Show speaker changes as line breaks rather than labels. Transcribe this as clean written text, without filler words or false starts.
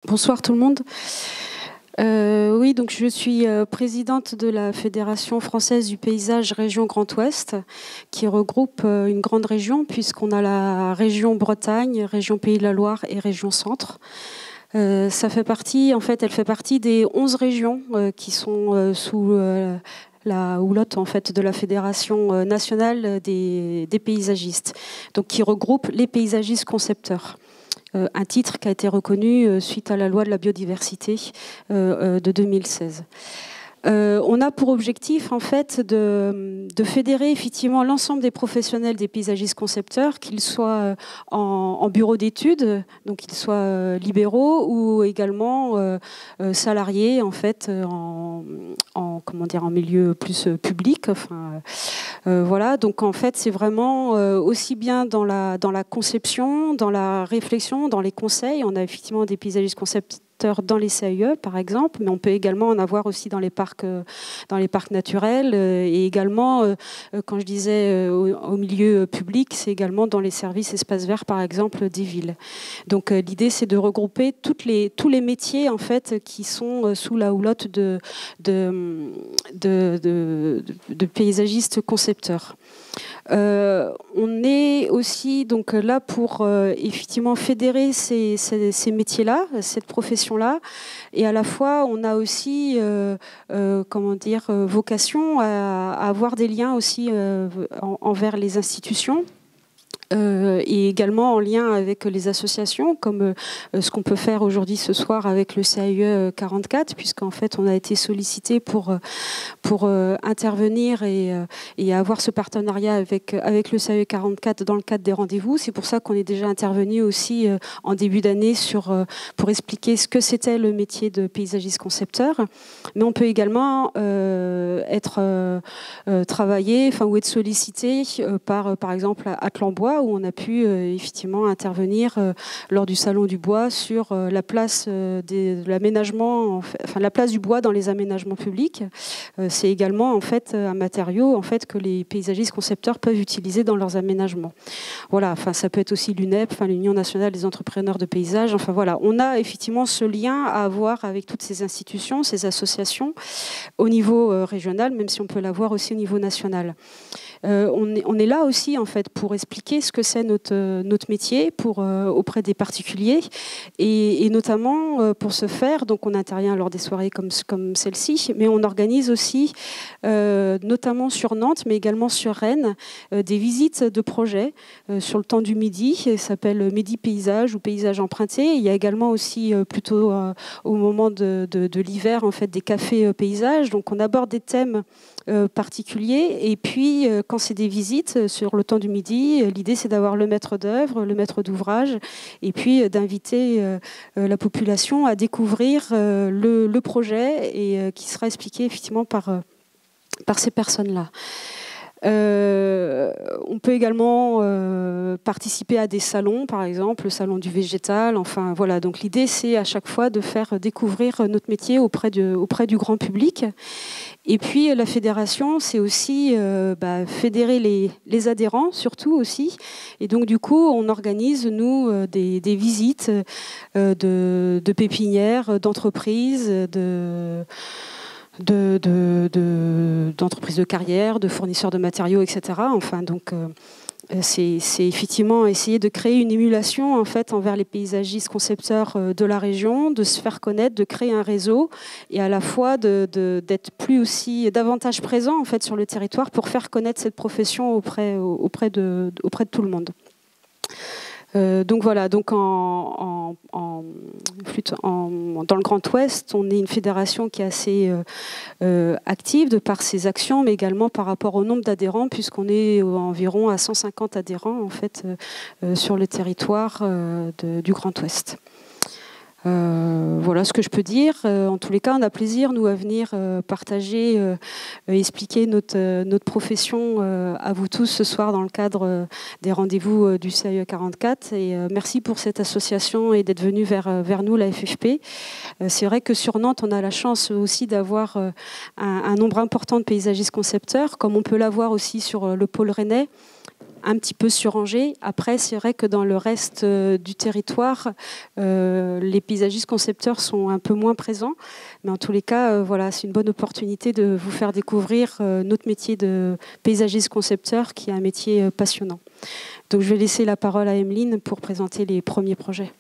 Bonsoir tout le monde. Oui, donc je suis présidente de la Fédération française du paysage région Grand Ouest, qui regroupe une grande région, puisqu'on a la région Bretagne, région Pays de la Loire et région Centre. Ça fait partie, en fait, elle fait partie des 11 régions qui sont sous la houlotte en fait de la Fédération nationale des paysagistes, donc qui regroupe les paysagistes concepteurs. Un titre qui a été reconnu suite à la loi de la biodiversité de 2016. On a pour objectif en fait de fédérer effectivement l'ensemble des professionnels des paysagistes concepteurs, qu'ils soient en bureau d'études, donc qu'ils soient libéraux ou également salariés en fait en milieu plus public. Enfin, voilà, donc en fait c'est vraiment aussi bien dans la conception, dans la réflexion, dans les conseils. On a effectivement des paysagistes concepteurs dans les CAE par exemple, mais on peut également en avoir aussi dans les parcs naturels et également, quand je disais au milieu public, c'est également dans les services espaces verts par exemple des villes. Donc l'idée c'est de regrouper tous les métiers en fait qui sont sous la houlotte de paysagistes concepteurs. On est aussi donc là pour effectivement fédérer ces métiers-là, cette profession-là, et à la fois on a aussi vocation à avoir des liens aussi envers les institutions. Et également en lien avec les associations, comme ce qu'on peut faire aujourd'hui ce soir avec le CAE 44, puisqu'en fait on a été sollicité pour intervenir et avoir ce partenariat avec le CAE 44 dans le cadre des rendez-vous. C'est pour ça qu'on est déjà intervenu aussi en début d'année pour expliquer ce que c'était le métier de paysagiste concepteur. Mais on peut également être sollicité par exemple à Atlan-Bois, où on a pu effectivement intervenir lors du Salon du Bois sur la place de l'aménagement, enfin la place du bois dans les aménagements publics. C'est également en fait un matériau en fait que les paysagistes concepteurs peuvent utiliser dans leurs aménagements. Voilà, enfin ça peut être aussi l'UNEP, enfin l'Union nationale des entrepreneurs de paysage. Enfin voilà, on a effectivement ce lien à avoir avec toutes ces institutions, ces associations au niveau régional, même si on peut l'avoir aussi au niveau national. On est là aussi en fait pour expliquer ce que c'est notre métier auprès des particuliers et notamment pour ce faire, donc on intervient lors des soirées comme celle-ci, mais on organise aussi notamment sur Nantes mais également sur Rennes des visites de projets sur le temps du midi. Ça s'appelle Midi Paysage ou Paysage Emprunté. Il y a également aussi plutôt au moment de l'hiver en fait des cafés paysages, donc on aborde des thèmes particuliers et puis quand c'est des visites sur le temps du midi, l'idée c'est d'avoir le maître d'œuvre, le maître d'ouvrage et puis d'inviter la population à découvrir le projet et qui sera expliqué effectivement par ces personnes-là. On peut également participer à des salons, par exemple le salon du végétal. Enfin voilà, donc l'idée c'est à chaque fois de faire découvrir notre métier auprès du grand public. Et puis la fédération, c'est aussi fédérer les adhérents, surtout aussi. Et donc du coup, on organise nous des visites de pépinières, d'entreprises, d'entreprises de carrière, de fournisseurs de matériaux, etc. Enfin, donc, c'est effectivement essayer de créer une émulation en fait envers les paysagistes concepteurs de la région, de se faire connaître, de créer un réseau et à la fois d'être davantage présent en fait sur le territoire pour faire connaître cette profession auprès de tout le monde. Donc voilà, donc dans le Grand Ouest, on est une fédération qui est assez active de par ses actions, mais également par rapport au nombre d'adhérents, puisqu'on est environ à 150 adhérents en fait sur le territoire du Grand Ouest. Voilà ce que je peux dire. En tous les cas, on a plaisir, nous, à venir partager, expliquer notre profession à vous tous ce soir dans le cadre des rendez-vous du CAE 44. Et merci pour cette association et d'être venu vers nous, la FFP. C'est vrai que sur Nantes, on a la chance aussi d'avoir un nombre important de paysagistes concepteurs, comme on peut l'avoir aussi sur le pôle rennais. un petit peu sur Angers. Après, c'est vrai que dans le reste du territoire, les paysagistes concepteurs sont un peu moins présents. Mais en tous les cas, voilà, c'est une bonne opportunité de vous faire découvrir notre métier de paysagiste concepteur, qui est un métier passionnant. Donc je vais laisser la parole à Emeline pour présenter les premiers projets.